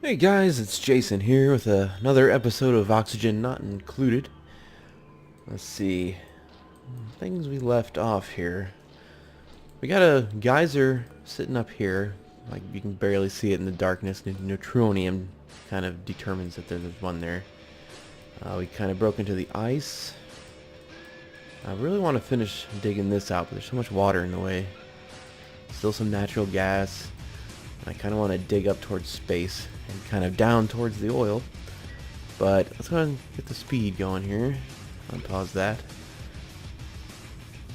Hey guys, it's Jason here with another episode of Oxygen Not Included. Let's see. Things we left off here. We got a geyser sitting up here. Like, you can barely see it in the darkness. Neutronium kind of determines that there's one there. We kind of broke into the ice. I really want to finish digging this out, but there's so much water in the way. Still some natural gas. I kind of want to dig up towards space and kind of down towards the oil. But let's go ahead and get the speed going here. Unpause that.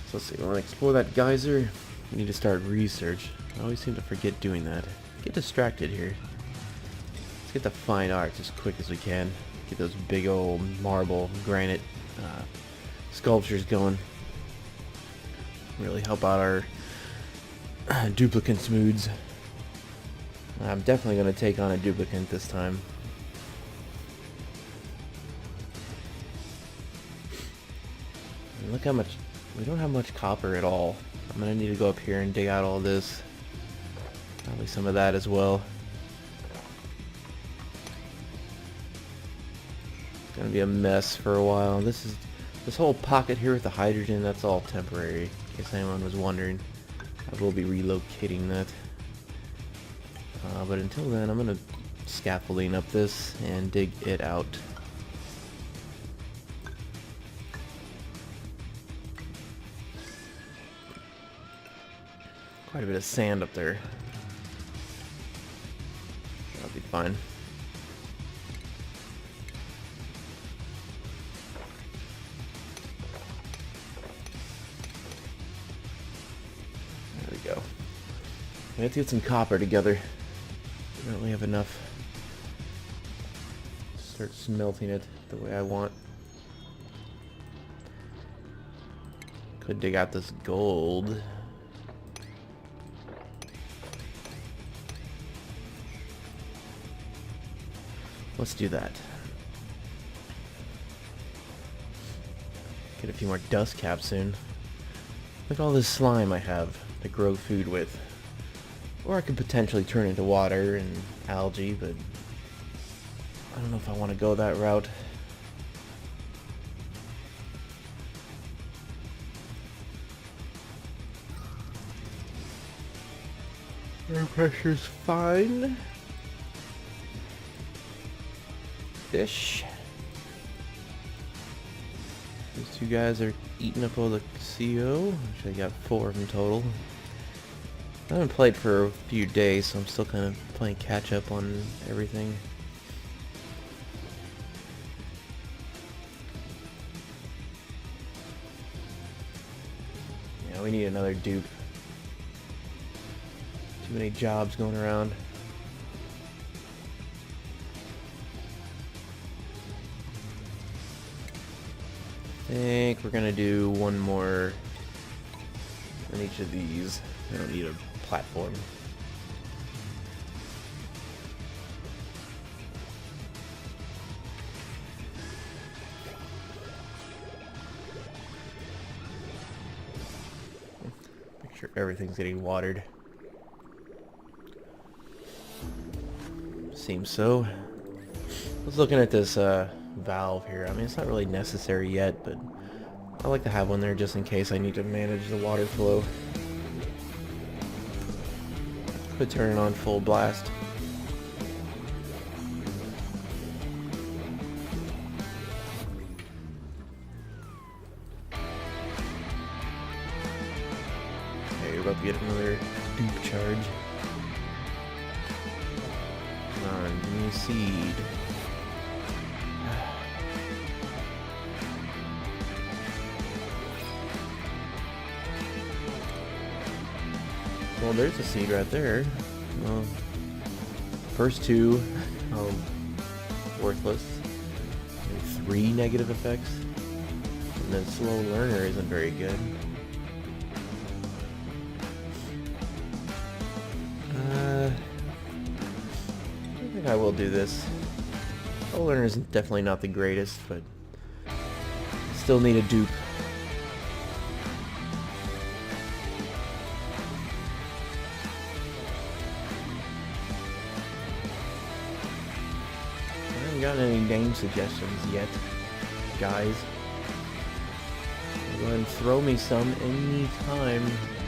So let's see, we want to explore that geyser. We need to start research. I always seem to forget doing that. Get distracted here. Let's get the fine arts as quick as we can. Get those big old marble, granite sculptures going. Really help out our duplicants moods. I'm definitely going to take on a duplicant this time. And look how much... we don't have much copper at all. I'm going to need to go up here and dig out all this. Probably some of that as well. It's going to be a mess for a while. This whole pocket here with the hydrogen, that's all temporary. In case anyone was wondering. I will be relocating that. But until then, I'm going to scaffolding up this and dig it out. Quite a bit of sand up there. That'll be fine. There we go. We have to get some copper together. I don't really have enough. Start smelting it the way I want. Could dig out this gold. Let's do that. Get a few more dust caps soon. Look at all this slime I have to grow food with. Or I could potentially turn into water and algae, but I don't know if I want to go that route. Air pressure's fine. Fish. These two guys are eating up all the CO. Actually, I got 4 of them total. I haven't played for a few days, so I'm still kind of playing catch up on everything. Yeah, we need another dupe. Too many jobs going around. I think we're gonna do one more on each of these. I don't need a platform. Make sure everything's getting watered. Seems so. I was looking at this valve here. I mean, it's not really necessary yet, but I like to have one there just in case I need to manage the water flow. Could turn it on full blast. Okay, we're about to get another dupe charge. Come on, give me a seed. Well, there's a seed right there. Well, first 2, worthless. Maybe 3 negative effects. And then slow learner isn't very good. I think I will do this. Slow learner is definitely not the greatest, but still need a dupe. haven't gotten any name suggestions yet, guys. Go ahead and throw me some anytime.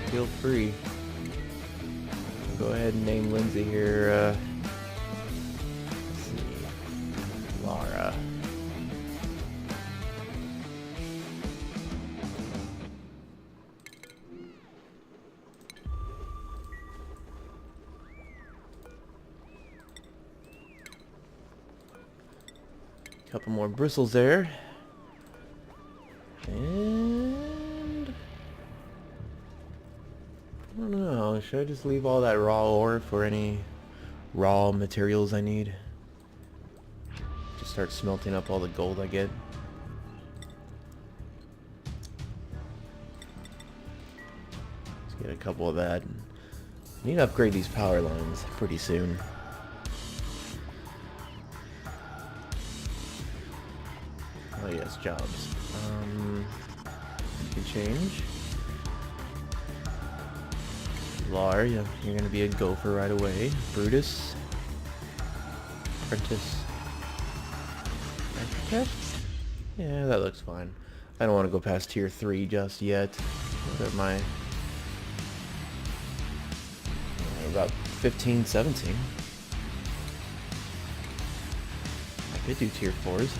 Feel free. Go ahead and name Lindsay here. Let's see. Laura. Couple more bristles there. And I don't know, should I just leave all that raw ore for any raw materials I need? Just start smelting up all the gold I get. Let's get a couple of that. I need to upgrade these power lines pretty soon. Oh yes, jobs. You can change. Lar, you're gonna be a gopher right away. Brutus. Apprentice. Architect? Yeah, that looks fine. I don't want to go past tier 3 just yet. What are my... about 15, 17. I could do tier 4s.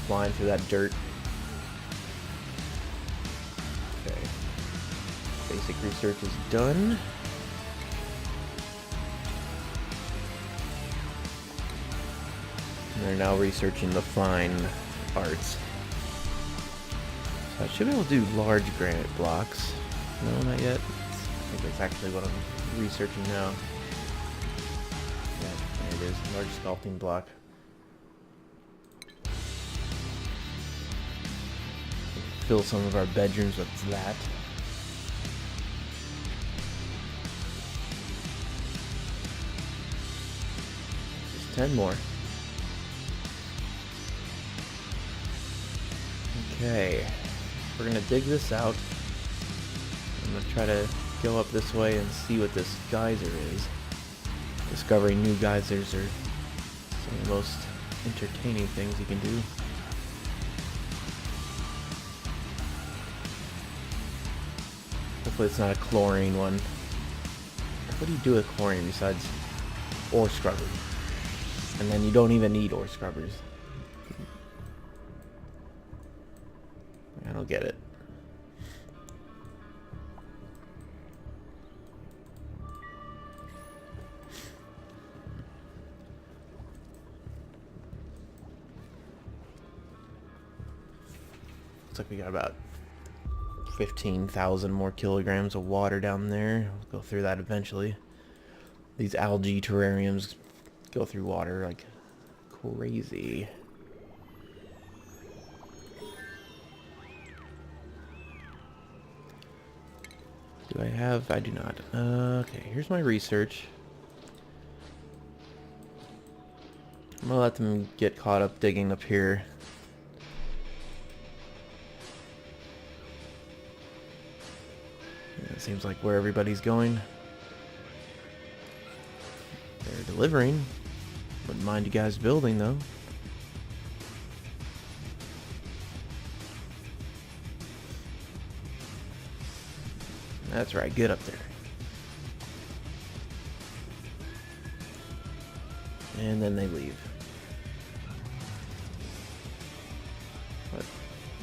Flying through that dirt. Okay. Basic research is done. And they're now researching the fine arts. So I should be able to do large granite blocks. No, not yet. I think that's actually what I'm researching now. Yeah, there it is. Large sculpting block. Fill some of our bedrooms with that. Just 10 more. Okay. We're gonna dig this out. I'm gonna try to go up this way and see what this geyser is. Discovering new geysers are some of the most entertaining things you can do. Hopefully it's not a chlorine one. What do you do with chlorine besides ore scrubbers? And then you don't even need ore scrubbers. I don't get it. Looks like we got about 15,000 more kilograms of water down there. We'll go through that eventually. These algae terrariums go through water like crazy. Do I have? I do not. Okay, here's my research. I'm gonna let them get caught up digging up here. It seems like where everybody's going. They're delivering. Wouldn't mind you guys building though. That's right, get up there. And then they leave. But,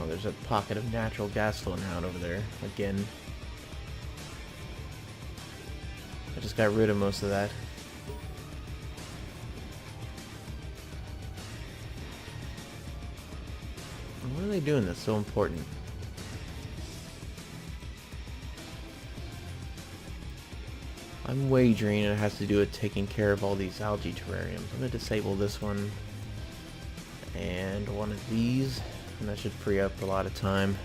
oh, there's a pocket of natural gas flowing around over there again. I just got rid of most of that. What are they doing that's so important? I'm wagering it has to do with taking care of all these algae terrariums. I'm going to disable this one and one of these, and that should free up a lot of time.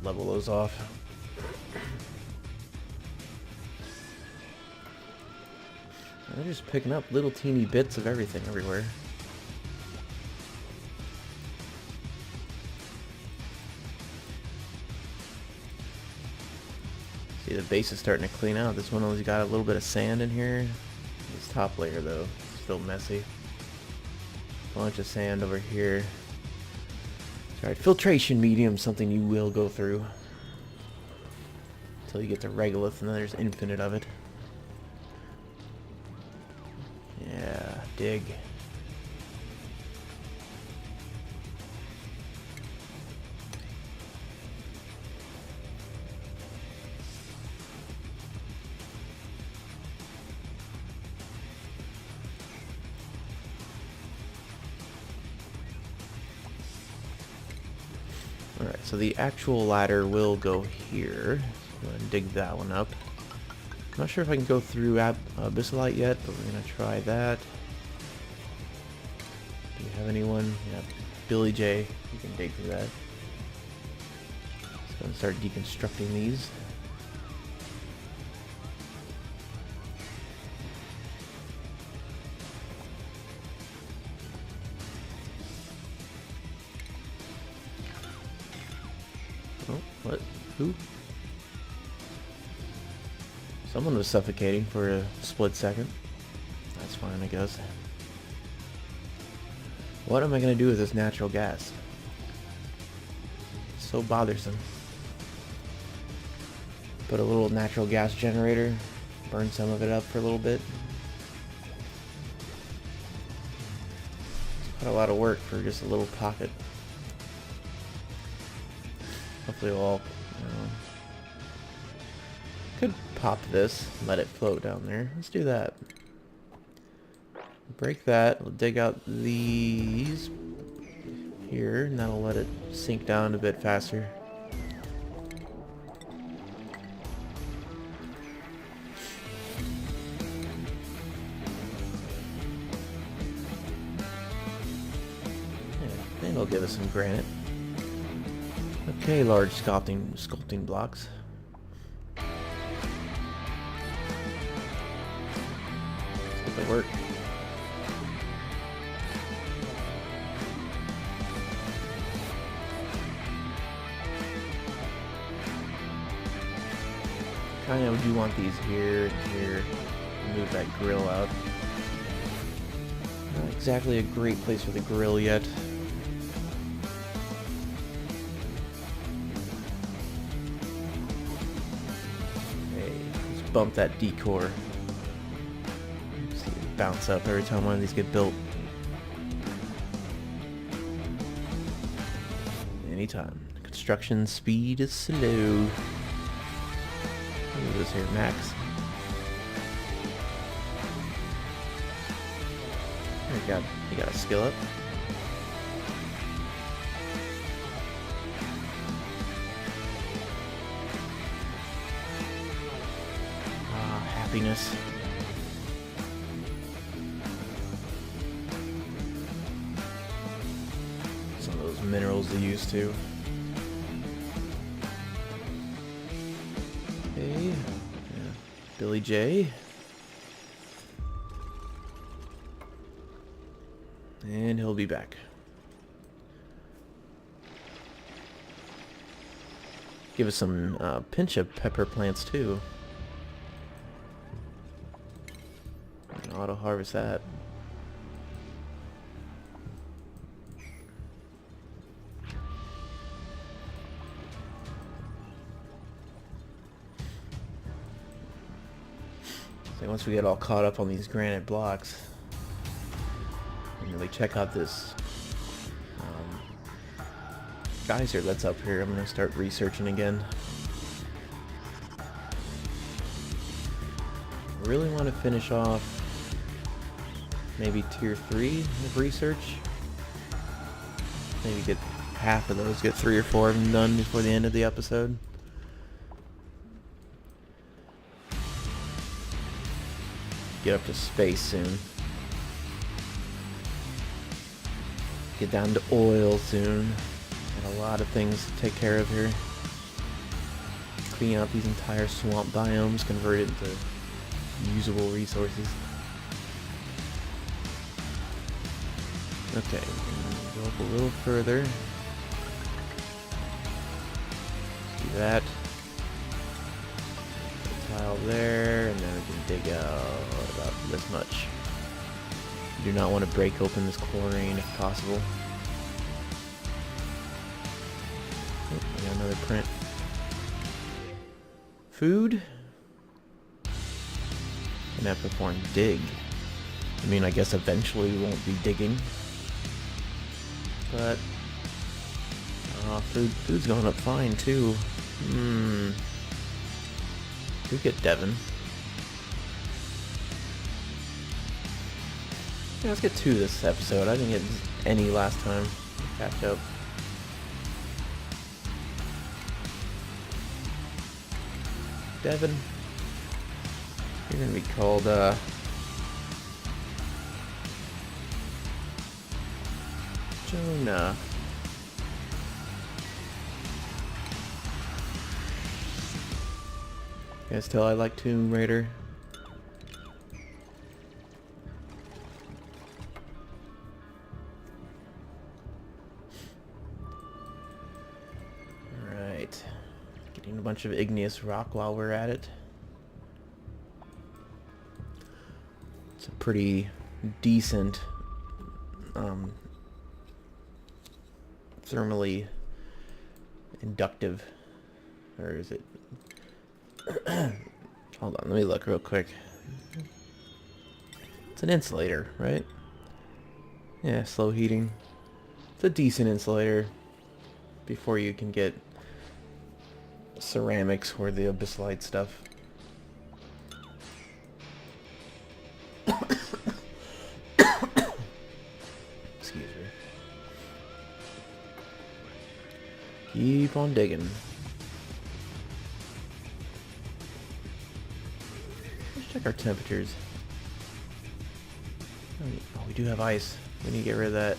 Level those off. They're just picking up little teeny bits of everything everywhere. See, the base is starting to clean out. This one only got a little bit of sand in here. This top layer, though, is still messy. Bunch of sand over here. Alright, filtration medium, something you will go through. Until you get to regolith, and then there's infinite of it. Yeah, dig. Alright, so the actual ladder will go here. Go ahead and dig that one up. I'm not sure if I can go through Abyssalite yet, but we're going to try that. Do we have anyone? Yeah, Billy J. You can dig through that. Let's go and start deconstructing these. Oh, what? Who? Someone was suffocating for a split second. That's fine, I guess. What am I going to do with this natural gas? It's so bothersome. Put a little natural gas generator, burn some of it up for a little bit. It's quite a lot of work for just a little pocket. Hopefully we'll all, could pop this, let it float down there. Let's do that. Break that. We'll dig out these here, and that'll let it sink down a bit faster. Yeah, and it'll give us some granite. Okay, large sculpting blocks. Let's get to work. Kind of do want these here and here. Move that grill out. Not exactly a great place for the grill yet. Bump that decor. See it bounce up every time one of these get built. Anytime. Construction speed is slow. Look at this here, Max. You got a skill up. Happiness. Some of those minerals they used to. Okay. Yeah. Billy J. And he'll be back. Give us some pinch of pepper plants too. Auto harvest that. So once we get all caught up on these granite blocks, and really check out this geyser that's up here, I'm gonna start researching again. I really want to finish off maybe tier 3 of research. Maybe get half of those, get 3 or 4 of them done before the end of the episode. Get up to space soon. Get down to oil soon. Got a lot of things to take care of here. Clean out these entire swamp biomes, convert it into usable resources. Okay, go up a little further. See that? Tile there, and then we can dig out about this much. You do not want to break open this chlorine if possible. Oh, we got another print. Food? Gonna have to perform dig. I mean, I guess eventually we won't be digging. But food's going up fine too. We get Devon. Yeah, let's get 2 this episode. I didn't get any last time. Catch up. Devon. You're gonna be called Jonah. You guys tell I like Tomb Raider. Alright. Getting a bunch of igneous rock while we're at it. It's a pretty decent thermally inductive, or is it? Hold on, let me look real quick. It's an insulator, right? Yeah, slow heating. It's a decent insulator before you can get ceramics or the abyssalite stuff. Excuse me. Keep on digging. Let's check our temperatures. Oh, we do have ice. We need to get rid of that.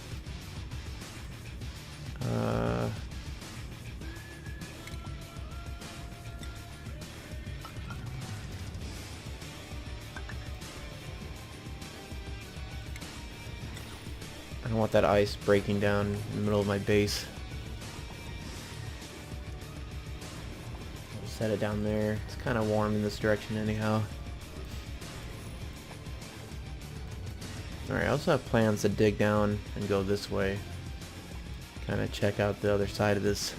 I don't want that ice breaking down in the middle of my base. I'll set it down there. It's kind of warm in this direction anyhow. Alright, I also have plans to dig down and go this way. Kind of check out the other side of this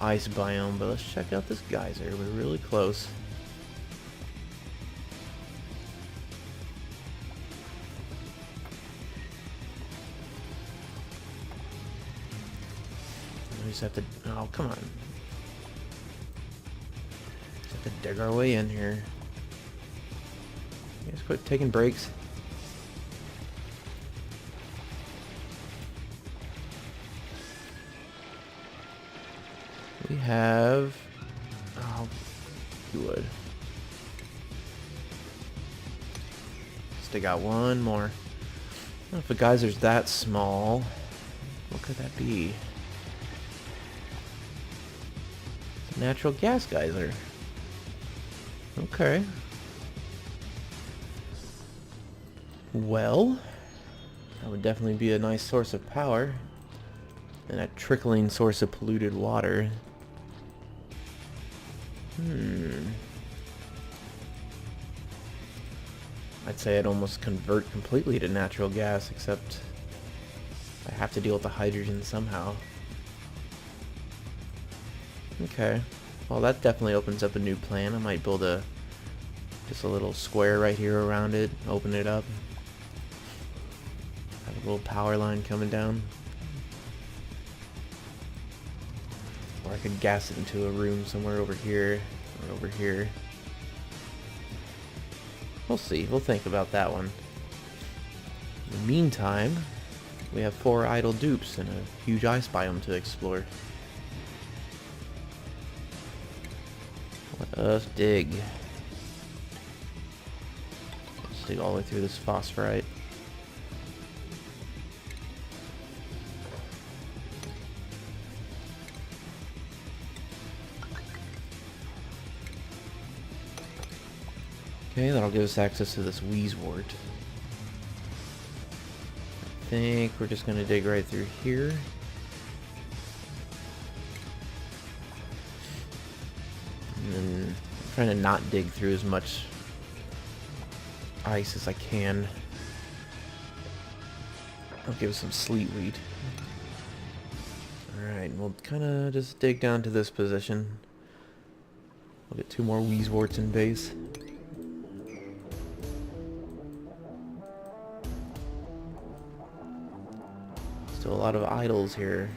ice biome, but let's check out this geyser. We're really close. We just have to... oh, come on. Just have to dig our way in here. You guys quit taking breaks. We have... oh, you would. Stick out one more. I don't know if the geyser's that small. What could that be? It's a natural gas geyser. Okay. Well, that would definitely be a nice source of power. And a trickling source of polluted water. I'd say I'd almost convert completely to natural gas, except I have to deal with the hydrogen somehow. Okay. Well, that definitely opens up a new plan. I might build just a little square right here around it, open it up. Have a little power line coming down. Or I could gas it into a room somewhere over here, or over here. We'll see. We'll think about that one. In the meantime, we have 4 idle dupes and a huge ice biome to explore. Let us dig. Let's dig all the way through this phosphorite. Okay, that'll give us access to this wheezewort. I think we're just gonna dig right through here. And then I'm trying to not dig through as much ice as I can. I'll give it some sleet wheat. Alright, we'll kinda just dig down to this position. We'll get 2 more Weezeworts in base. Still a lot of idols here.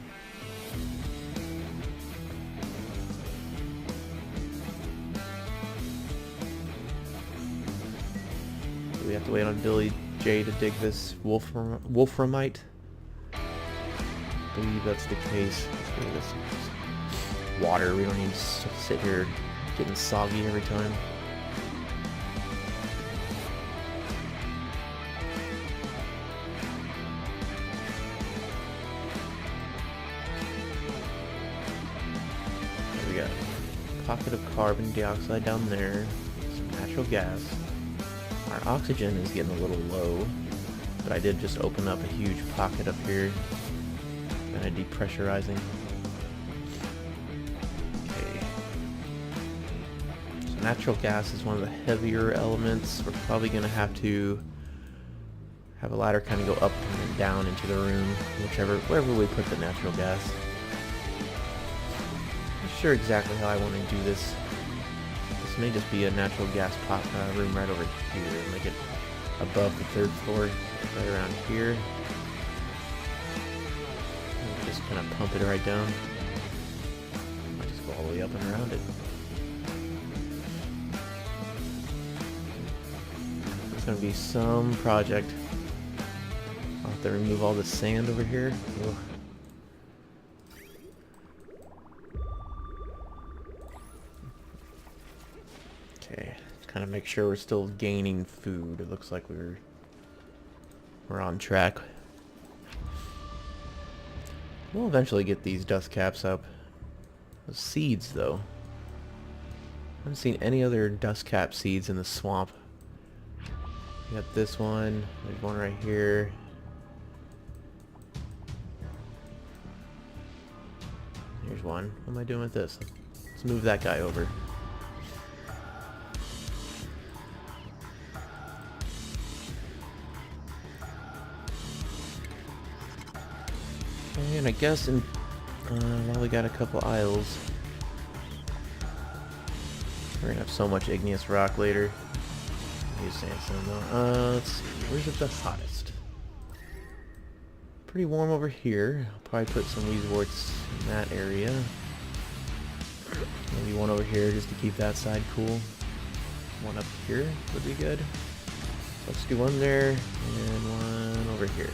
Do we have to wait on Billy J to dig this Wolframite? I believe that's the case. Let's go to this water. We don't need to sit here getting soggy every time. We got a pocket of carbon dioxide down there, some natural gas. Our oxygen is getting a little low, but I did just open up a huge pocket up here, kind of depressurizing. Okay. So natural gas is one of the heavier elements. We're probably going to have to have a ladder kind of go up and then down into the room, wherever we put the natural gas. Sure exactly how I want to do this. This may just be a natural gas room right over here. Make it above the 3rd floor, right around here. And just kind of pump it right down. Might just go all the way up and around it. It's going to be some project. I'll have to remove all the sand over here. Ugh. Okay, kind of make sure we're still gaining food. It looks like we're on track. We'll eventually get these dust caps up. The seeds, though. I haven't seen any other dust cap seeds in the swamp. We got this one. There's one right here. Here's one. What am I doing with this? Let's move that guy over. And I guess while we got a couple aisles, we're gonna have so much igneous rock later. Use sandstone though. Let's see, where's it the hottest? Pretty warm over here. I'll probably put some Weezeworts in that area. Maybe one over here just to keep that side cool. One up here would be good. Let's do one there and one over here.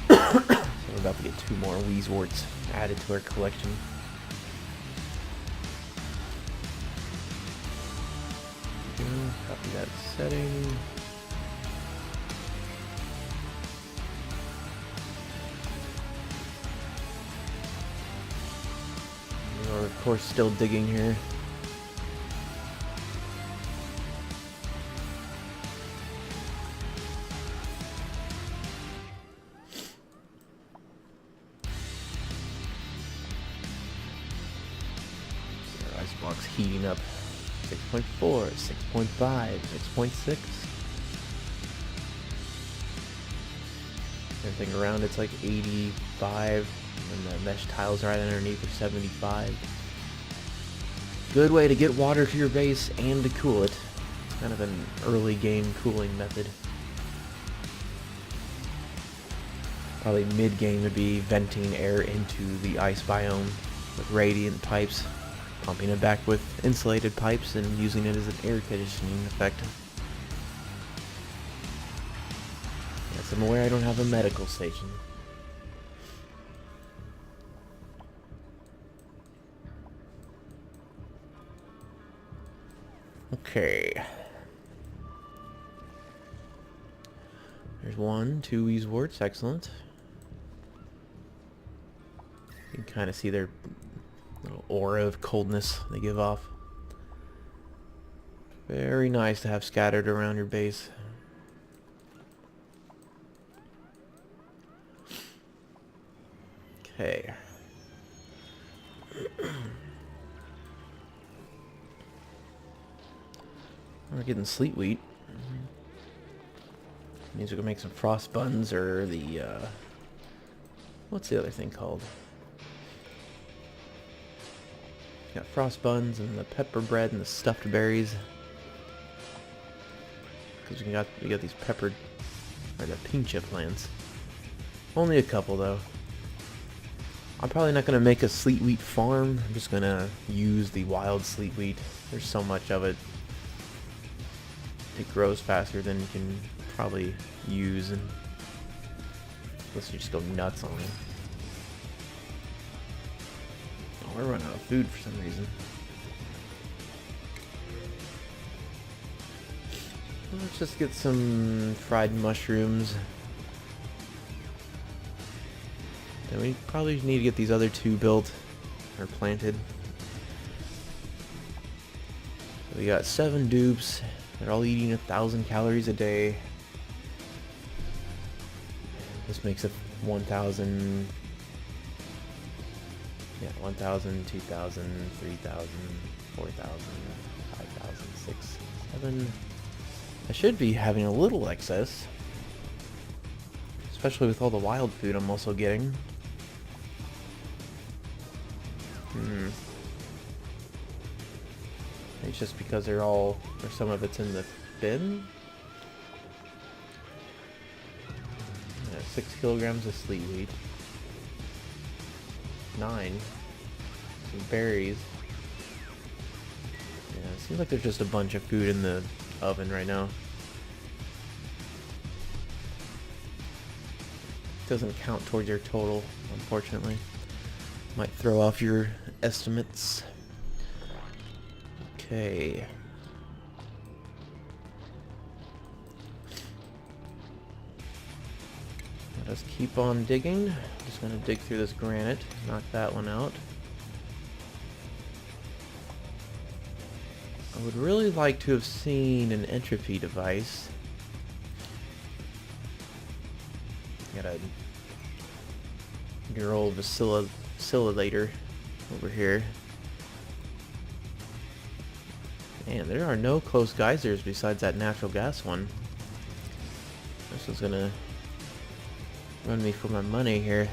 We're about to get 2 more Weezeworts added to our collection. Copy that setting. We're of course still digging here. Icebox heating up. 6.4, 6.5, 6.6. Everything around it's like 85, and the mesh tiles right underneath are 75. Good way to get water to your base and to cool it. It's kind of an early game cooling method. Probably mid-game would be venting air into the ice biome with radiant pipes, pumping it back with insulated pipes and using it as an air conditioning effect. Yes, I'm aware I don't have a medical station. Okay. There's 1, 2 Weezeworts, excellent. You can kind of see their little aura of coldness they give off. Very nice to have scattered around your base. Okay. We're getting sleet wheat. Means we can make some frost buns or the, what's the other thing called? Got frost buns and the pepper bread and the stuffed berries. Because we got these peppered, or the pincha plants. Only a couple though. I'm probably not going to make a sleet wheat farm. I'm just going to use the wild sleet wheat. There's so much of it. It grows faster than you can probably use, and unless you just go nuts on it. Oh, we're running out of food for some reason. Let's just get some fried mushrooms. Then we probably need to get these other two built or planted. We got 7 dupes. They're all eating 1,000 calories a day. This makes it 1,000. Yeah, 1,000, 2,000, 3,000, 4,000, 5,000, 6, 7. I should be having a little excess. Especially with all the wild food I'm also getting. It's just because they're all, or some of it's in the bin. Yeah, 6 kilograms of sleet wheat. 9. Some berries. Yeah, it seems like there's just a bunch of food in the oven right now. Doesn't count towards your total, unfortunately. Might throw off your estimates. Okay. Let us keep on digging. Just gonna dig through this granite, knock that one out. I would really like to have seen an entropy device. Got a your old vacillator over here. Man, there are no close geysers besides that natural gas one. This is gonna run me for my money here.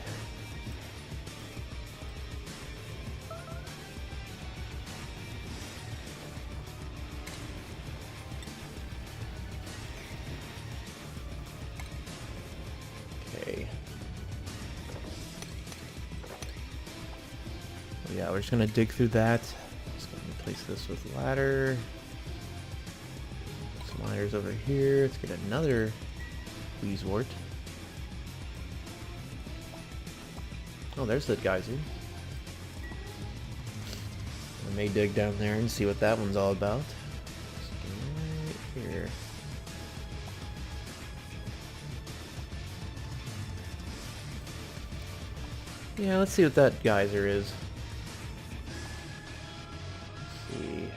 Okay. Yeah, we're just gonna dig through that. Just gonna replace this with ladder. Some ladders over here. Let's get another Weezewort. Oh, there's the geyser. I may dig down there and see what that one's all about. Right here. Yeah, let's see what that geyser is. Let's see.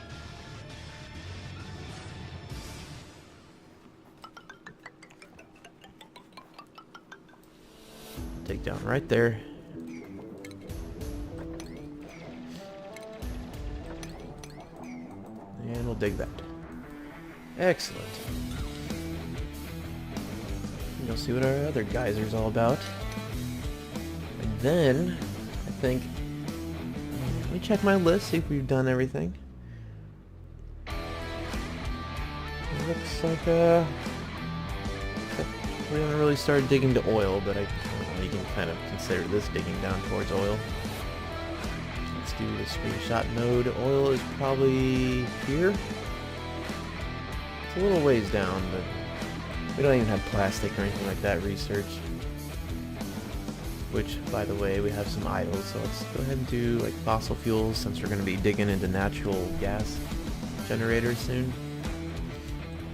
Take down right there. And we'll dig that. Excellent. And you'll see what our other geyser's all about. And then, I think, let me check my list, see if we've done everything. It looks like, we haven't really started digging to oil, but I don't know, you can kind of consider this digging down towards oil. Let's do the screenshot mode. Oil is probably here. It's a little ways down, but we don't even have plastic or anything like that researched. Which, by the way, we have some idles, so let's go ahead and do like fossil fuels since we're going to be digging into natural gas generators soon.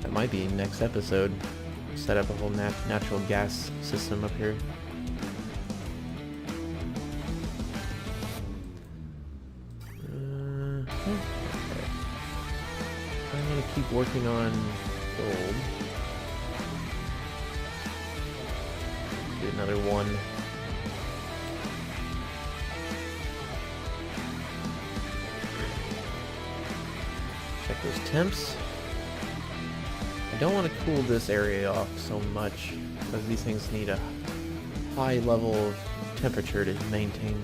That might be next episode. Set up a whole natural gas system up here. Okay. I'm gonna keep working on gold. Do another one. Check those temps. I don't want to cool this area off so much because these things need a high level of temperature to maintain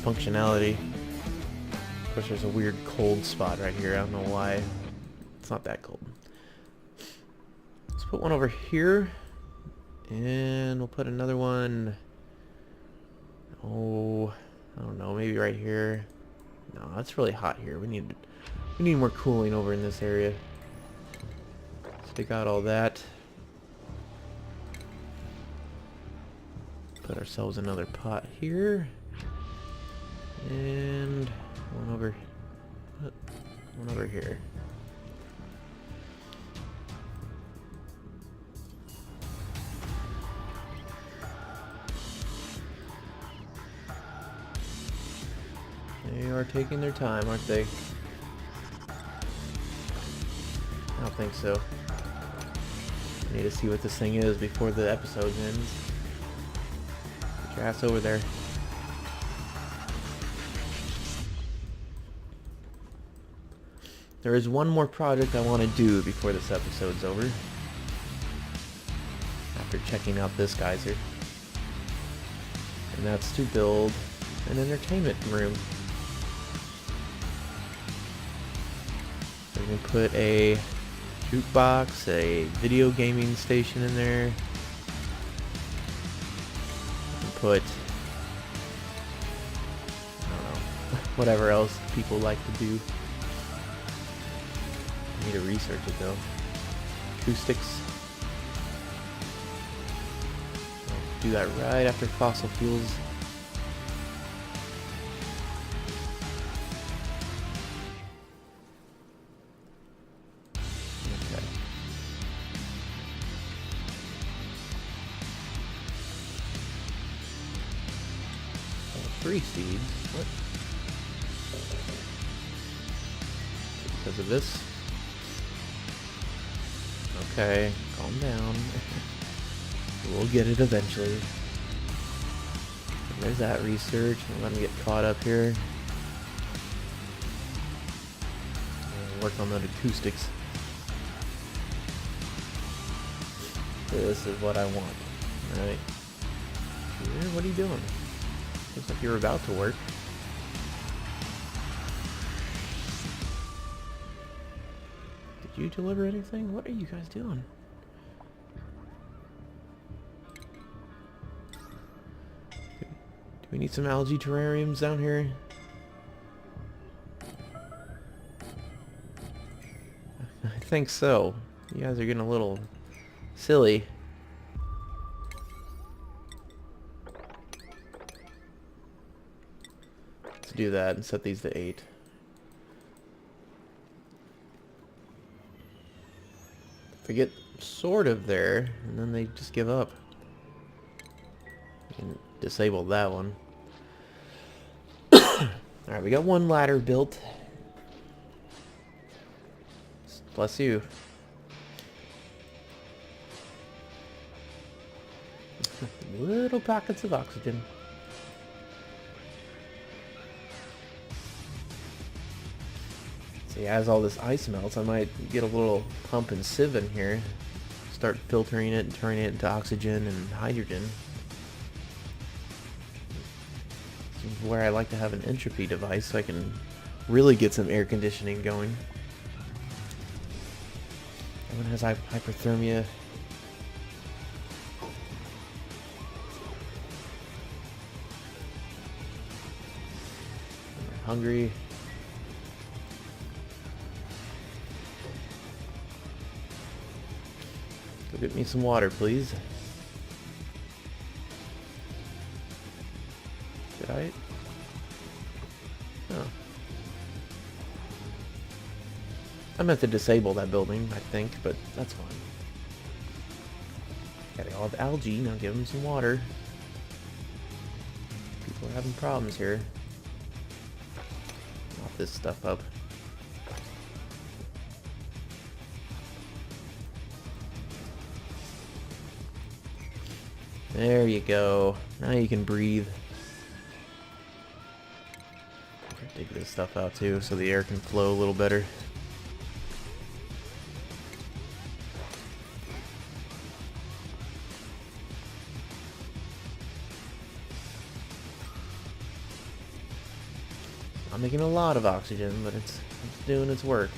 functionality. Of course, there's a weird cold spot right here. I don't know why. It's not that cold. Let's put one over here, and we'll put another one. Oh, I don't know. Maybe right here. No, it's really hot here. We need more cooling over in this area. Let's take out all that. Put ourselves another pot here, and one over here. They are taking their time, aren't they? I don't think so. I need to see what this thing is before the episode ends. Get your ass over there. There is one more project I want to do before this episode's over. After checking out this geyser. And that's to build an entertainment room. We can put a jukebox, a video gaming station in there. We can put, I don't know, whatever else people like to do. I need to research it though. Acoustics. I'll do that right after fossil fuels. Okay. 3 seeds. What? Because of this? Okay, calm down. We'll get it eventually. There's that research. Let me get caught up here. Work on the acoustics. This is what I want. Alright. What are you doing? Looks like you're about to work. Did you deliver anything? What are you guys doing? Do we need some algae terrariums down here? I think so. You guys are getting a little silly. Let's do that and set these to 8. If I get sort of there, and then they just give up. And disable that one. Alright, we got one ladder built. Bless you. Little pockets of oxygen. See, as all this ice melts, I might get a little pump and sieve in here. Start filtering it and turning it into oxygen and hydrogen. This is where I like to have an entropy device so I can really get some air conditioning going. Everyone has hyperthermia. I'm hungry. Go get me some water, please. Did I? Oh. I meant to disable that building, I think, but that's fine. Yeah, they all have algae, now give them some water. People are having problems here. Mop this stuff up. There you go. Now you can breathe. Dig this stuff out too, so the air can flow a little better. I'm making a lot of oxygen, but it's doing its work.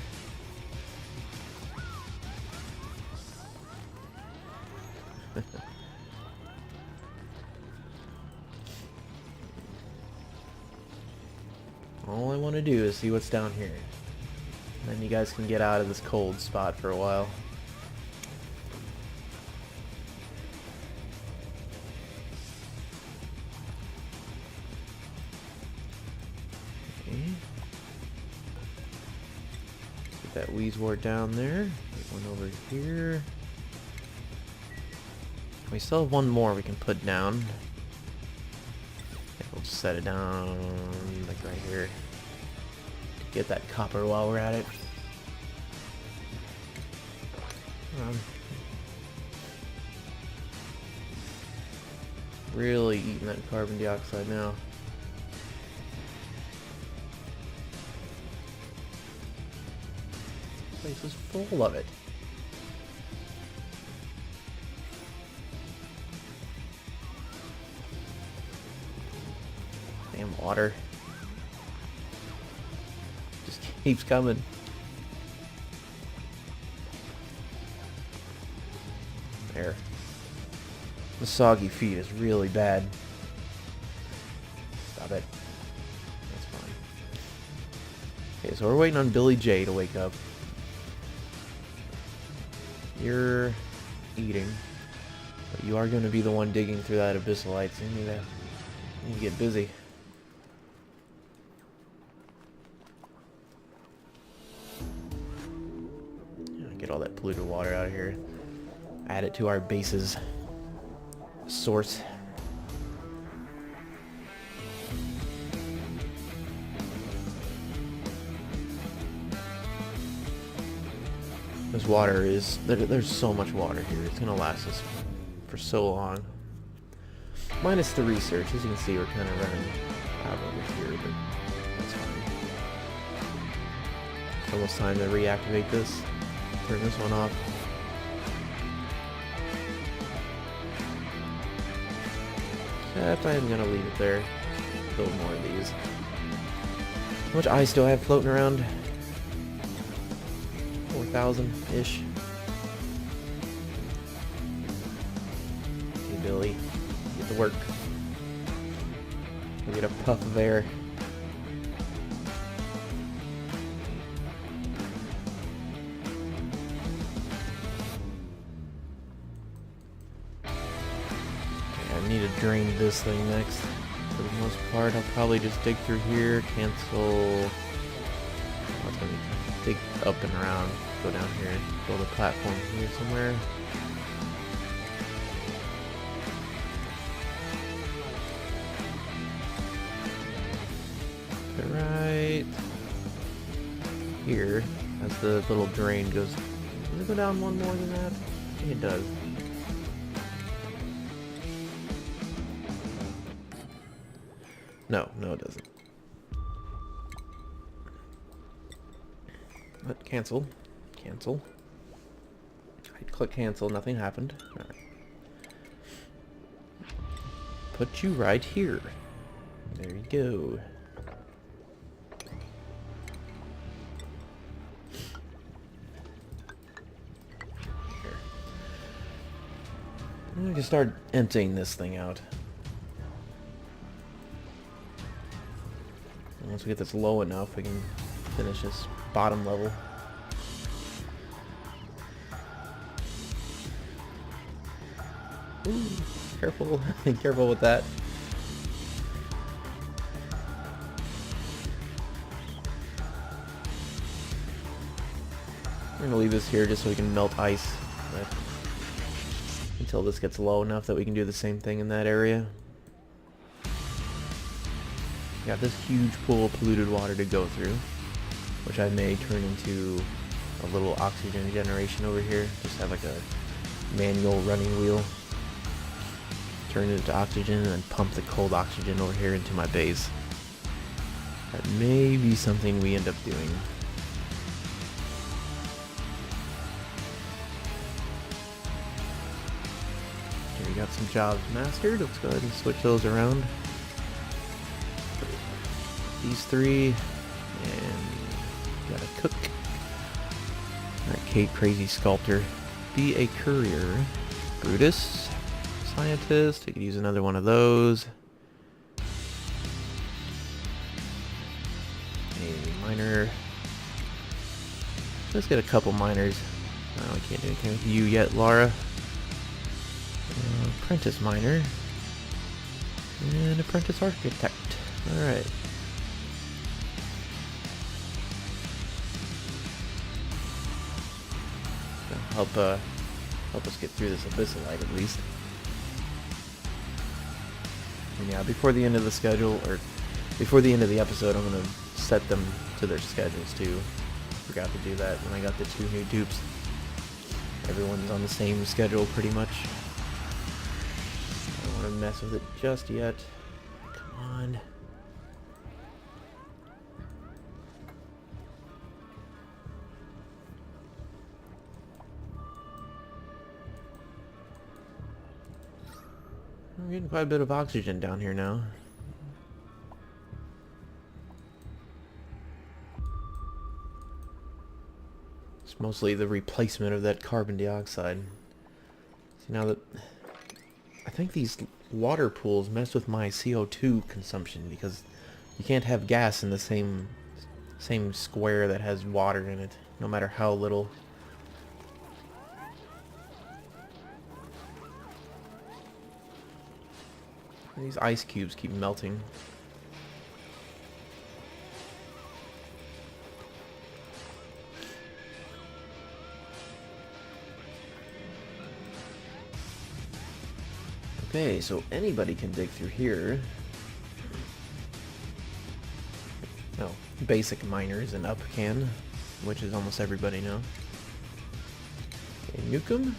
All I want to do is see what's down here. And then you guys can get out of this cold spot for a while. Okay. Get that Weezwort down there. Get one over here. We still have one more we can put down. I think we'll just set it down like right here. Get that copper while we're at it. Really eating that carbon dioxide now. This place is full of it. Damn water. Just keeps coming. There. The soggy feet is really bad. Stop it. That's fine. Okay, so we're waiting on Billy J to wake up. You're eating. But you are going to be the one digging through that abyssal so you need to get busy. Get all that polluted water out of here. Add it to our base's source. This water is... There's so much water here. It's going to last us for so long. Minus the research. As you can see, we're kind of running out over here, but that's fine. It's almost time to reactivate this. Turn this one off. I'm gonna leave it there. Build more of these. How much ice do I have floating around? 4,000-ish. Okay, Billy. Get to work. We'll get a puff of air. I need to drain this thing next. For the most part, I'll probably just dig through here, cancel. Oh, it's gonna dig up and around, go down here, build a platform here somewhere. Right here, as the little drain goes. Does it go down one more than that? I think it does. No, it doesn't. But cancel. Cancel. I click cancel, nothing happened. Alright. Put you right here. There you go. Here. We can start emptying this thing out. Once we get this low enough, we can finish this bottom level. Ooh, careful. Careful with that. We're gonna leave this here just so we can melt ice until this gets low enough that we can do the same thing in that area. Got this huge pool of polluted water to go through, which I may turn into a little oxygen generation over here. Just have like a manual running wheel. Turn it into oxygen and then pump the cold oxygen over here into my base. That may be something we end up doing. Okay, we got some jobs mastered. Let's go ahead and switch those around. These three, and got a cook. Alright, Kate, crazy sculptor. Be a courier. Brutus, scientist. We could use another one of those. A miner. Let's get a couple miners. Oh, we can't do anything with you yet, Laura. Apprentice miner. And apprentice architect. Alright. Help us get through this abyssalite at least. And yeah, before the end of the schedule, or before the end of the episode, I'm gonna set them to their schedules too. Forgot to do that when I got the 2 new dupes. Everyone's on the same schedule pretty much. I don't want to mess with it just yet. Come on. I'm getting quite a bit of oxygen down here now. It's mostly the replacement of that carbon dioxide. See, now that I think these water pools mess with my CO2 consumption because you can't have gas in the same square that has water in it, no matter how little. These ice cubes keep melting. Okay, so anybody can dig through here. No, basic miners and up can, which is almost everybody now. Okay, nuke 'em.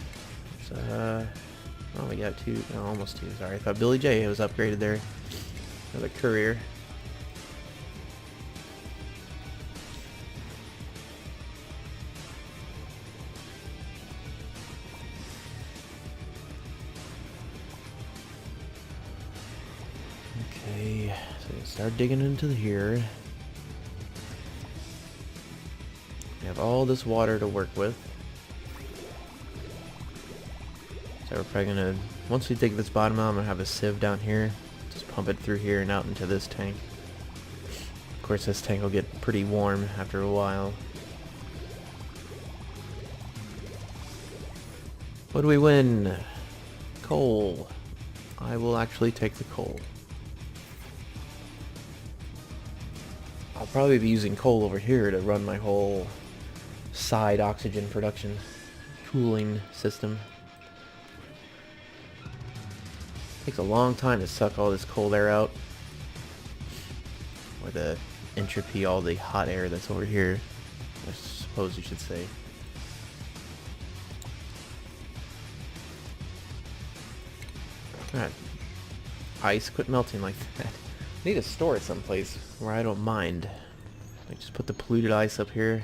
Oh, we got 2, no, almost 2, sorry. I thought Billy J was upgraded there. Another courier. Okay, so we start digging into here. We have all this water to work with. So we're probably gonna, once we dig this bottom out, I'm gonna have a sieve down here. Just pump it through here and out into this tank. Of course, this tank will get pretty warm after a while. What do we win? Coal. I will actually take the coal. I'll probably be using coal over here to run my whole side oxygen production cooling system. Takes a long time to suck all this cold air out, or to entropy all the hot air that's over here, I suppose you should say. Alright, ice, quit melting like that. I need to store it someplace where I don't mind. Like, just put the polluted ice up here,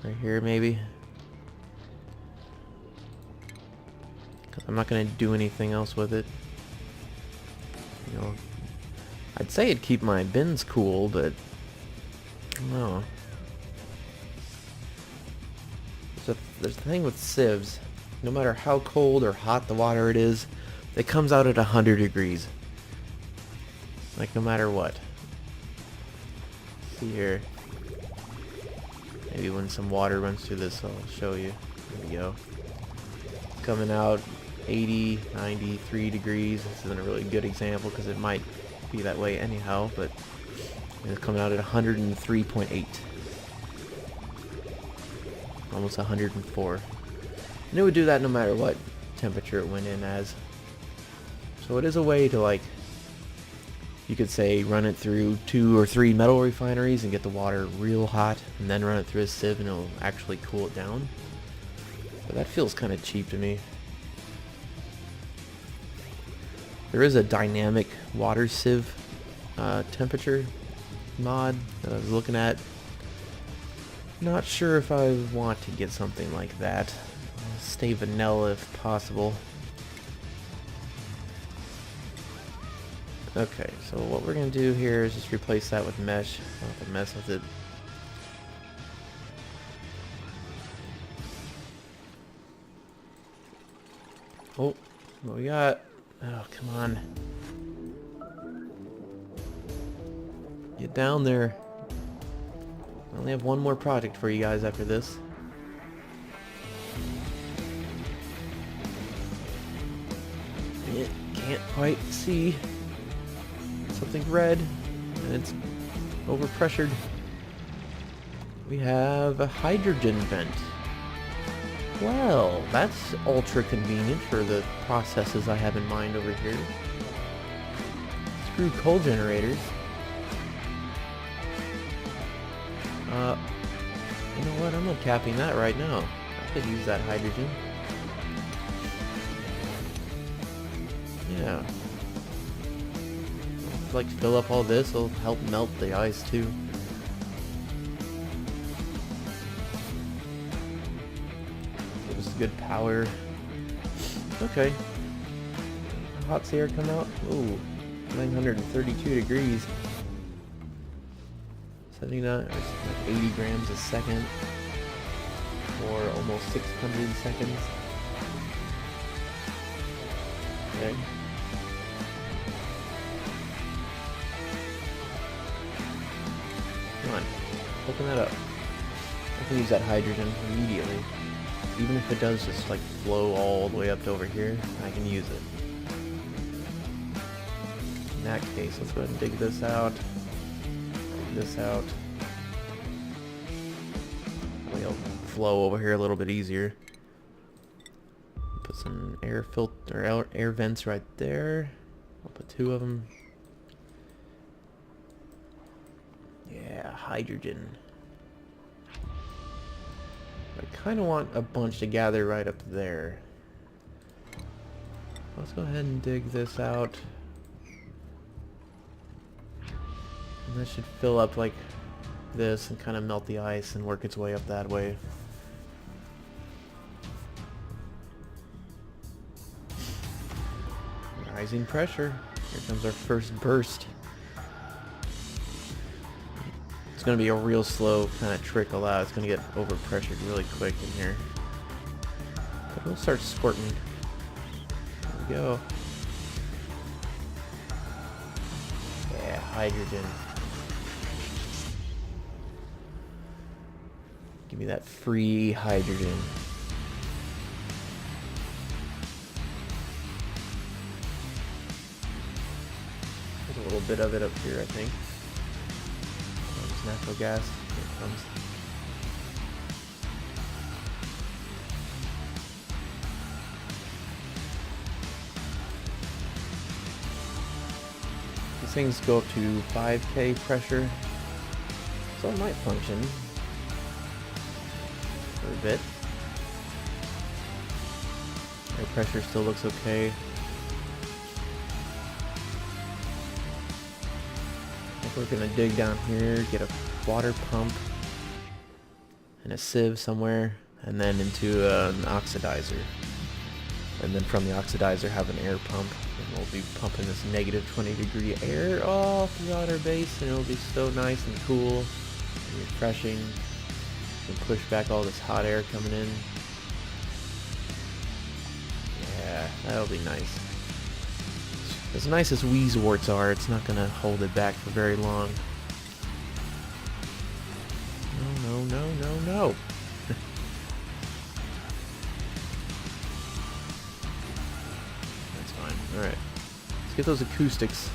right here maybe. I'm not going to do anything else with it. You know, I'd say it'd keep my bins cool, but I don't know. There's the thing with sieves. No matter how cold or hot the water it is, it comes out at 100 degrees. Like, no matter what. See here. Maybe when some water runs through this, I'll show you. There we go. Coming out 80, 93 degrees. This isn't a really good example because it might be that way anyhow, but it's coming out at 103.8. Almost 104. And it would do that no matter what temperature it went in as. So it is a way to, like, you could say run it through 2 or 3 metal refineries and get the water real hot, and then run it through a sieve and it'll actually cool it down. But that feels kind of cheap to me. There is a dynamic water sieve temperature mod that I was looking at. Not sure if I want to get something like that. Stay vanilla if possible. Okay, so what we're gonna do here is just replace that with mesh. I'll have to mess with it. Oh, what we got? Oh, come on. Get down there. I only have one more project for you guys after this. It can't quite see. Something red, and it's overpressured. We have a hydrogen vent. Well, that's ultra convenient for the processes I have in mind over here. Screw coal generators. You know what? I'm uncapping that right now. I could use that hydrogen. Yeah. Like fill up all this, it'll help melt the ice too. Gives us good power. Okay. Hot's the air come out? Ooh, 932 degrees. 79 or like 80 grams a second, or almost 600 seconds. Okay. Come on, open that up. I can use that hydrogen immediately. Even if it does just like flow all the way up to over here, I can use it. In that case, let's go ahead and dig this out. Dig this out. It'll flow over here a little bit easier. Put some air filter, air vents right there. I'll put 2 of them. Yeah, hydrogen. I kind of want a bunch to gather right up there. Let's go ahead and dig this out. And that should fill up like this and kind of melt the ice and work its way up that way. Rising pressure. Here comes our first burst. It's going to be a real slow kind of trickle out. It's going to get overpressured really quick in here. But it'll start squirting. There we go. Yeah, hydrogen. Give me that free hydrogen. There's a little bit of it up here, I think. There's natural gas. Here it comes. These things go up to 5K pressure, so it might function for a bit. Air pressure still looks okay. I think we're gonna dig down here, get a water pump and a sieve somewhere, and then into an oxidizer. And then from the oxidizer have an air pump, and we'll be pumping this negative 20-degree air all throughout our base, and it'll be so nice and cool and refreshing. And push back all this hot air coming in. Yeah, that'll be nice. As nice as Weezeworts are, it's not gonna hold it back for very long. No, no, no, no, no. That's fine. Alright. Let's get those acoustics.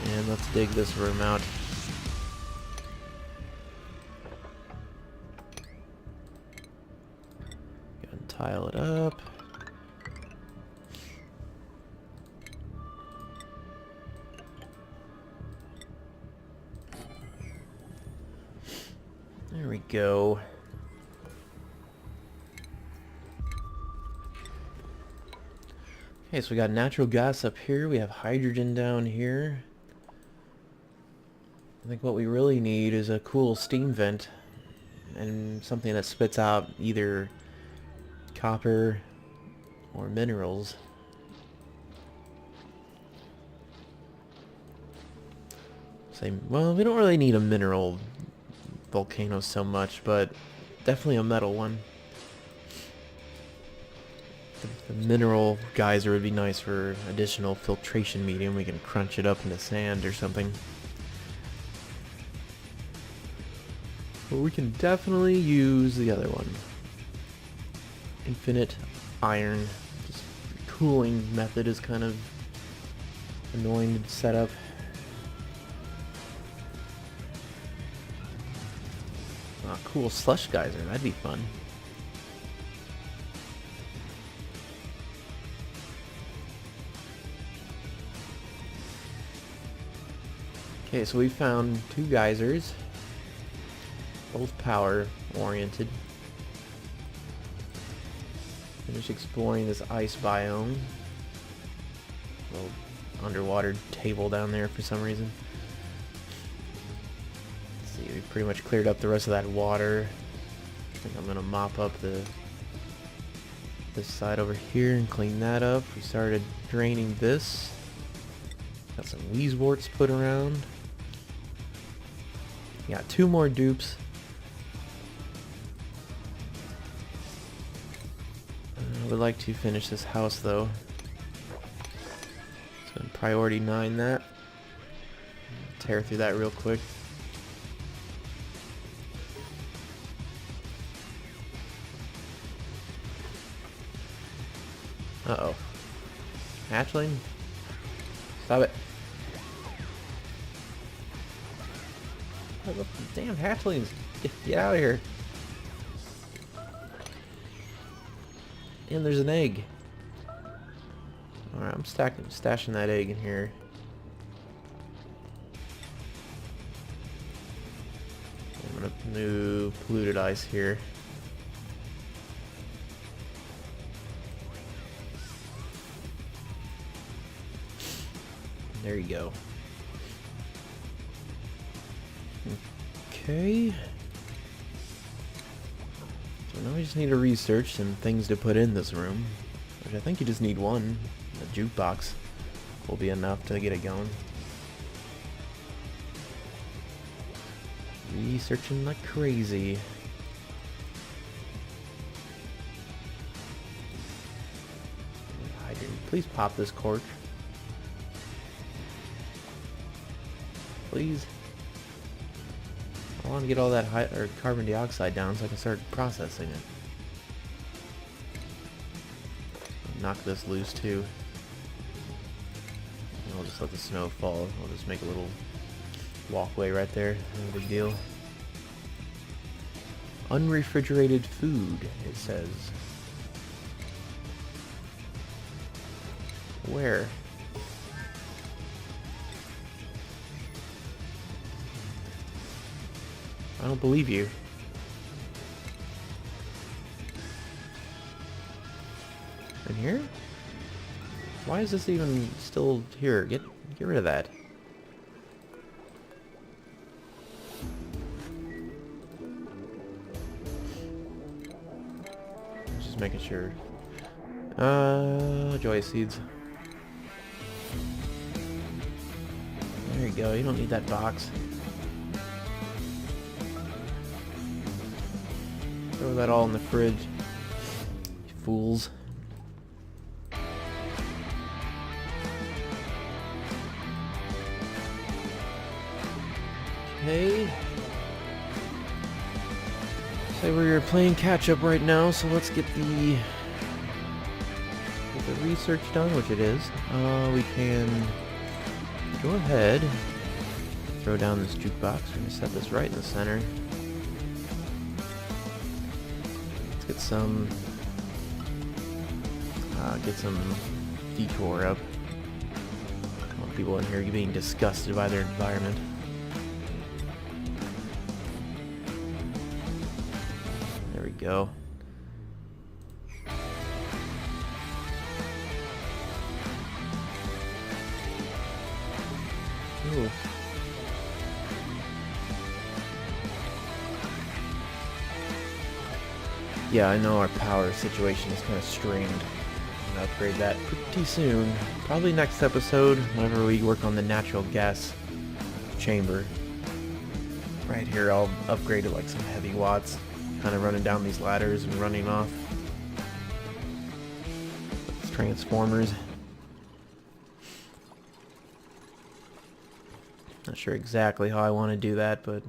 And let's dig this room out. Tile it up. There we go. Okay, so we got natural gas up here. We have hydrogen down here. I think what we really need is a cool steam vent and something that spits out either copper or minerals. Same. Well, we don't really need a mineral volcano so much, but definitely a metal one. The mineral geyser would be nice for additional filtration medium. We can crunch it up into sand or something. But we can definitely use the other one. Infinite iron. Just cooling method is kind of annoying to set up. Ah, cool slush geyser. That'd be fun. Okay, so we found 2 geysers, both power oriented. Finish exploring this ice biome. Little underwater table down there for some reason. Let's see, we pretty much cleared up the rest of that water. I think I'm gonna mop up this side over here and clean that up. We started draining this. Got some weezeworts put around. Got 2 more dupes. I would like to finish this house though. So priority 9 that. Tear through that real quick. Uh-oh. Hatchling? Stop it. Oh, look, damn hatchlings. Get out of here. And there's an egg. Alright, I'm stashing that egg in here. I'm gonna move polluted ice here. There you go. Okay. So now we just need to research some things to put in this room. Which I think you just need one. A jukebox will be enough to get it going. Researching like crazy. Hydrant. Please pop this cork. Please. I want to get all that carbon dioxide down so I can start processing it. Knock this loose too. And I'll just let the snow fall. I'll just make a little walkway right there. No big deal. Unrefrigerated food, it says. Where? I don't believe you. In here? Why is this even still here? Get rid of that. Just making sure. Joy seeds. There you go. You don't need that box. Throw that all in the fridge. You fools. Okay. So we're playing catch up right now, so let's get the research done, which it is. We can go ahead, throw down this jukebox. We're gonna set this right in the center. Get some decor up. I don't want people in here being disgusted by their environment. There we go. Yeah, I know our power situation is kind of strained. I'm gonna upgrade that pretty soon. Probably next episode, whenever we work on the natural gas chamber. Right here, I'll upgrade to like some heavy watts. Kind of running down these ladders and running off. Transformers. Not sure exactly how I want to do that, but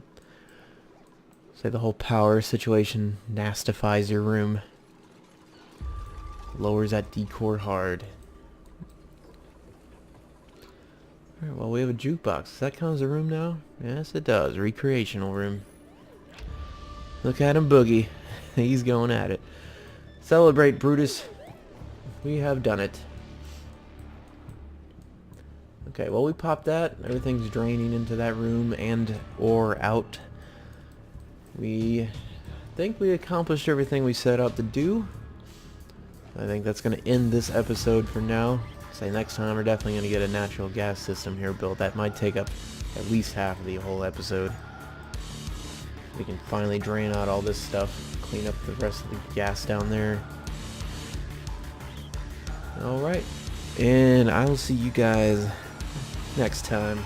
say the whole power situation nastifies your room. Lowers that decor hard. Alright, well, we have a jukebox. Does that count as a room now? Yes, it does. Recreational room. Look at him boogie. He's going at it. Celebrate, Brutus. We have done it. Okay, well, we popped that. Everything's draining into that room and or out. We think we accomplished everything we set out to do. I think that's going to end this episode for now. Say next time we're definitely going to get a natural gas system here built. That might take up at least half of the whole episode. We can finally drain out all this stuff. Clean up the rest of the gas down there. Alright. And I will see you guys next time.